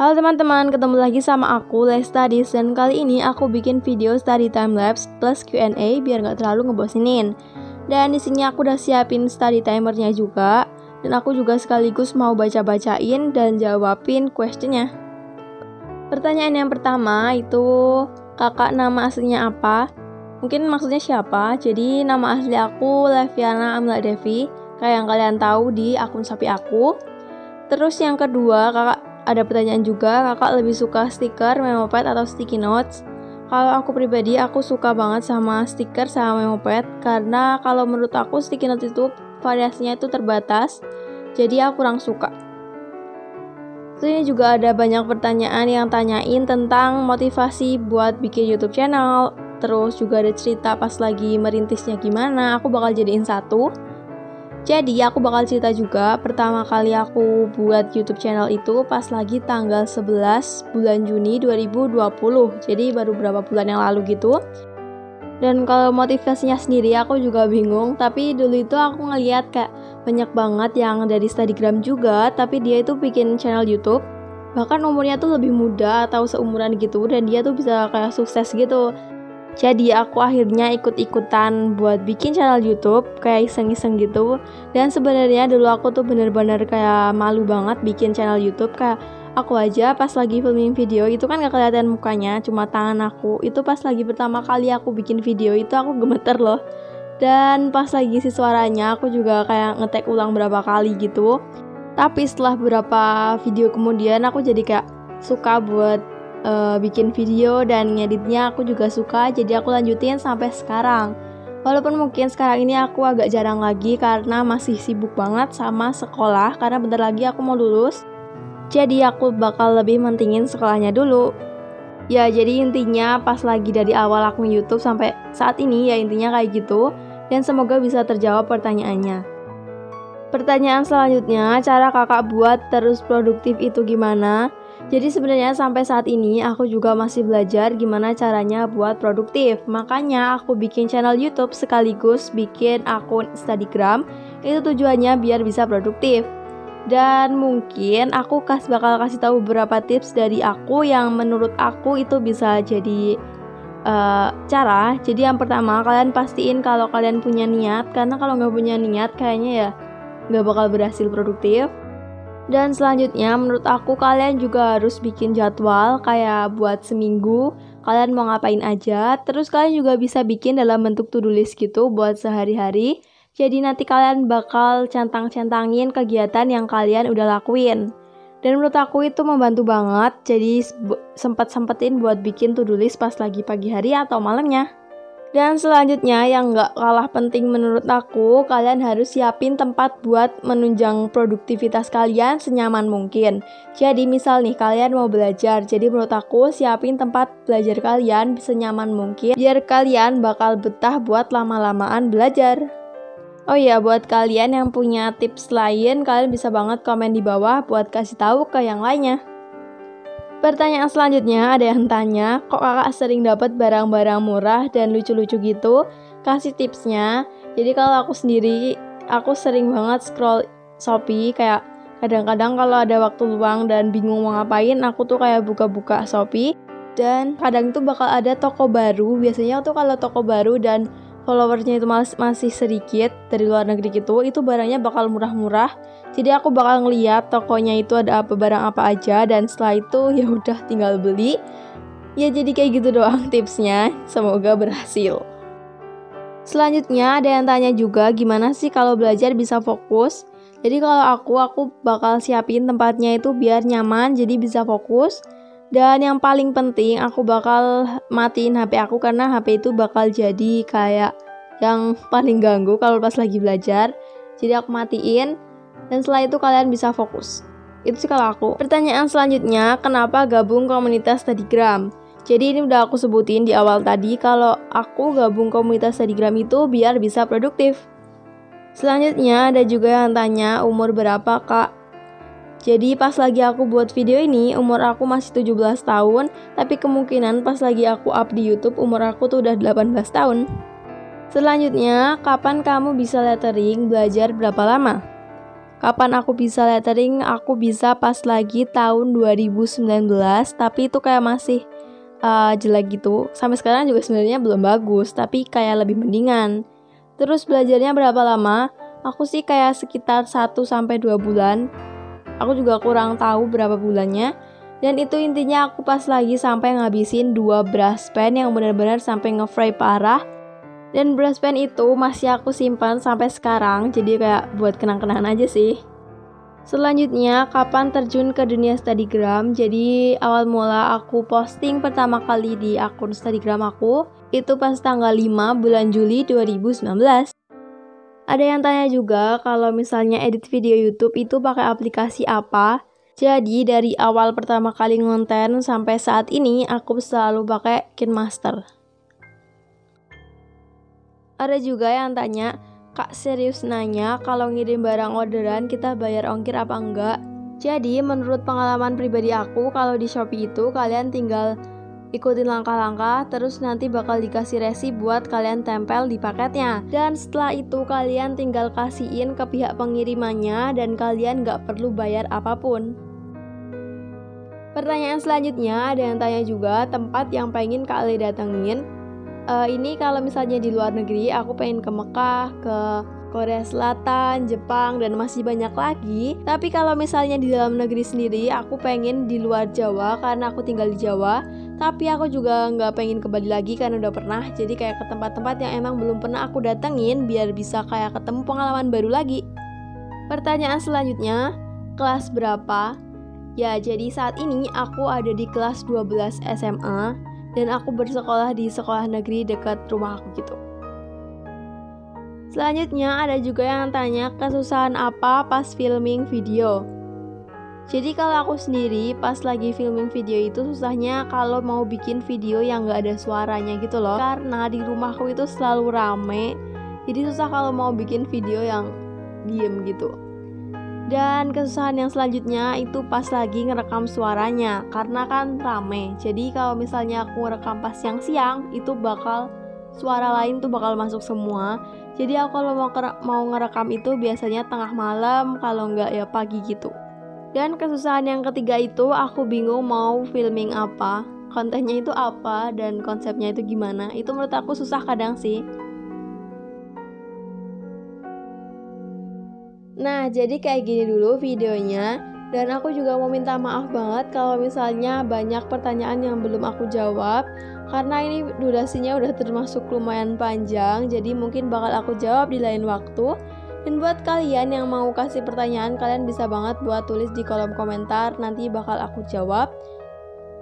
Halo teman-teman, ketemu lagi sama aku, Lestadis, dan kali ini aku bikin video study time lapse plus Q&A biar nggak terlalu ngebosinin. Dan di sini aku udah siapin study timernya juga, dan aku juga sekaligus mau baca-bacain dan jawabin questionnya. Pertanyaan yang pertama itu, kakak nama aslinya apa? Mungkin maksudnya siapa? Jadi nama asli aku Leviana Amla Devi, kayak yang kalian tahu di akun Shopee aku. Terus yang kedua, kakak ada pertanyaan juga, kakak lebih suka stiker, memo pad, atau sticky notes? Kalau aku pribadi, aku suka banget sama stiker sama memo pad, karena kalau menurut aku sticky notes itu variasinya itu terbatas, jadi aku kurang suka. Terus ini juga ada banyak pertanyaan yang tanyain tentang motivasi buat bikin YouTube channel, terus juga ada cerita pas lagi merintisnya gimana, aku bakal jadiin satu. Jadi aku bakal cerita juga, pertama kali aku buat YouTube channel itu pas lagi tanggal 11 bulan Juni 2020. Jadi baru beberapa bulan yang lalu gitu. Dan kalau motivasinya sendiri aku juga bingung, tapi dulu itu aku ngeliat kayak banyak banget yang dari Instagram juga, tapi dia itu bikin channel YouTube. Bahkan umurnya tuh lebih muda atau seumuran gitu, dan dia tuh bisa kayak sukses gitu. Jadi aku akhirnya ikut-ikutan buat bikin channel YouTube, kayak iseng-iseng gitu. Dan sebenarnya dulu aku tuh bener-bener kayak malu banget bikin channel YouTube. Kayak aku aja pas lagi filming video itu kan gak kelihatan mukanya, cuma tangan aku. Itu pas lagi pertama kali aku bikin video itu aku gemeter loh. Dan pas lagi isi suaranya aku juga kayak ngetek ulang berapa kali gitu. Tapi setelah beberapa video kemudian aku jadi kayak suka buat bikin video, dan ngeditnya aku juga suka, jadi aku lanjutin sampai sekarang. Walaupun mungkin sekarang ini aku agak jarang lagi karena masih sibuk banget sama sekolah, karena bentar lagi aku mau lulus, jadi aku bakal lebih mentingin sekolahnya dulu. Ya, jadi intinya pas lagi dari awal aku YouTube sampai saat ini ya intinya kayak gitu, dan semoga bisa terjawab pertanyaannya. Pertanyaan selanjutnya, cara kakak buat terus produktif itu gimana? Jadi sebenarnya sampai saat ini aku juga masih belajar gimana caranya buat produktif. Makanya aku bikin channel YouTube sekaligus bikin akun Instagram. Itu tujuannya biar bisa produktif. Dan mungkin aku bakal kasih tahu beberapa tips dari aku yang menurut aku itu bisa jadi cara. Jadi yang pertama, kalian pastiin kalau kalian punya niat, karena kalau nggak punya niat kayaknya ya nggak bakal berhasil produktif. Dan selanjutnya menurut aku kalian juga harus bikin jadwal kayak buat seminggu kalian mau ngapain aja. Terus kalian juga bisa bikin dalam bentuk to-do list gitu buat sehari-hari. Jadi nanti kalian bakal centang-centangin kegiatan yang kalian udah lakuin. Dan menurut aku itu membantu banget. Jadi sempetin buat bikin to-do list pas lagi pagi hari atau malamnya. Dan selanjutnya yang gak kalah penting menurut aku, kalian harus siapin tempat buat menunjang produktivitas kalian senyaman mungkin. Jadi misal nih kalian mau belajar, jadi menurut aku siapin tempat belajar kalian senyaman mungkin, biar kalian bakal betah buat lama-lamaan belajar. Oh iya, buat kalian yang punya tips lain, kalian bisa banget komen di bawah buat kasih tahu ke yang lainnya. Pertanyaan selanjutnya ada yang tanya, kok kakak sering dapat barang-barang murah dan lucu-lucu gitu? Kasih tipsnya. Jadi kalau aku sendiri, aku sering banget scroll Shopee, kayak kadang-kadang kalau ada waktu luang dan bingung mau ngapain, aku tuh kayak buka-buka Shopee. Dan kadang itu bakal ada toko baru, biasanya tuh kalau toko baru dan followersnya itu masih sedikit dari luar negeri gitu, itu barangnya bakal murah-murah. Jadi aku bakal ngeliat tokonya itu ada barang apa aja, dan setelah itu ya udah tinggal beli. Ya jadi kayak gitu doang tipsnya, semoga berhasil. Selanjutnya ada yang tanya juga gimana sih kalau belajar bisa fokus. Jadi kalau aku bakal siapin tempatnya itu biar nyaman, jadi bisa fokus. Dan yang paling penting aku bakal matiin HP aku, karena HP itu bakal jadi kayak yang paling ganggu kalau pas lagi belajar. Jadi aku matiin, dan setelah itu kalian bisa fokus. Itu sih kalau aku. Pertanyaan selanjutnya, kenapa gabung komunitas Telegram? Jadi ini udah aku sebutin di awal tadi, kalau aku gabung komunitas Telegram itu biar bisa produktif. Selanjutnya ada juga yang tanya umur berapa kak? Jadi pas lagi aku buat video ini, umur aku masih 17 tahun, tapi kemungkinan pas lagi aku up di YouTube, umur aku tuh udah 18 tahun. Selanjutnya, kapan kamu bisa lettering, belajar berapa lama? Kapan aku bisa lettering? Aku bisa pas lagi tahun 2019, tapi itu kayak masih jelek gitu. Sampai sekarang juga sebenarnya belum bagus, tapi kayak lebih mendingan. Terus belajarnya berapa lama? Aku sih kayak sekitar 1-2 bulan. Aku juga kurang tahu berapa bulannya. Dan itu intinya aku pas lagi sampai ngabisin 2 brush pen yang benar-benar sampai nge-fray parah. Dan brush pen itu masih aku simpan sampai sekarang, jadi kayak buat kenang-kenangan aja sih. Selanjutnya, kapan terjun ke dunia Studygram? Jadi awal mula aku posting pertama kali di akun Studygram aku itu pas tanggal 5 bulan Juli 2019. Ada yang tanya juga kalau misalnya edit video YouTube itu pakai aplikasi apa? Jadi dari awal pertama kali ngonten sampai saat ini aku selalu pakai KineMaster. Ada juga yang tanya, Kak serius nanya kalau ngirim barang orderan kita bayar ongkir apa enggak? Jadi menurut pengalaman pribadi aku, kalau di Shopee itu kalian tinggal ikutin langkah-langkah, terus nanti bakal dikasih resi buat kalian tempel di paketnya. Dan setelah itu kalian tinggal kasihin ke pihak pengirimannya dan kalian nggak perlu bayar apapun. Pertanyaan selanjutnya, ada yang tanya juga tempat yang pengen Kak Ale datengin. Ini kalau misalnya di luar negeri, aku pengen ke Mekah, ke Korea Selatan, Jepang, dan masih banyak lagi. Tapi kalau misalnya di dalam negeri sendiri, aku pengen di luar Jawa karena aku tinggal di Jawa. Tapi aku juga nggak pengen ke Bali lagi karena udah pernah. Jadi kayak ke tempat-tempat yang emang belum pernah aku datengin biar bisa kayak ketemu pengalaman baru lagi. Pertanyaan selanjutnya, kelas berapa? Ya, jadi saat ini aku ada di kelas 12 SMA. Dan aku bersekolah di sekolah negeri dekat rumah aku gitu. Selanjutnya ada juga yang tanya kesusahan apa pas filming video. Jadi kalau aku sendiri pas lagi filming video itu susahnya kalau mau bikin video yang gak ada suaranya gitu loh. Karena di rumahku itu selalu rame, jadi susah kalau mau bikin video yang diem gitu. Dan kesusahan yang selanjutnya itu pas lagi ngerekam suaranya, karena kan rame. Jadi kalau misalnya aku ngerekam pas siang-siang, itu bakal suara lain tuh bakal masuk semua. Jadi aku kalau mau ngerekam itu biasanya tengah malam, kalau nggak ya pagi gitu. Dan kesusahan yang ketiga itu aku bingung mau filming apa, kontennya itu apa, dan konsepnya itu gimana. Itu menurut aku susah kadang sih. Nah, jadi kayak gini dulu videonya. Dan aku juga mau minta maaf banget kalau misalnya banyak pertanyaan yang belum aku jawab. Karena ini durasinya udah termasuk lumayan panjang, jadi mungkin bakal aku jawab di lain waktu. Dan buat kalian yang mau kasih pertanyaan, kalian bisa banget buat tulis di kolom komentar, nanti bakal aku jawab.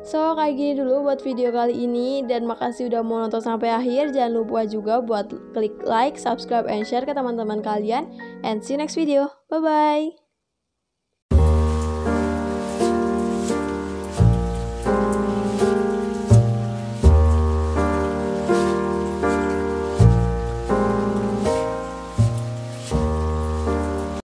So, kayak gini dulu buat video kali ini, dan makasih udah mau nonton sampai akhir. Jangan lupa juga buat klik like, subscribe, and share ke teman-teman kalian. And see you next video. Bye-bye!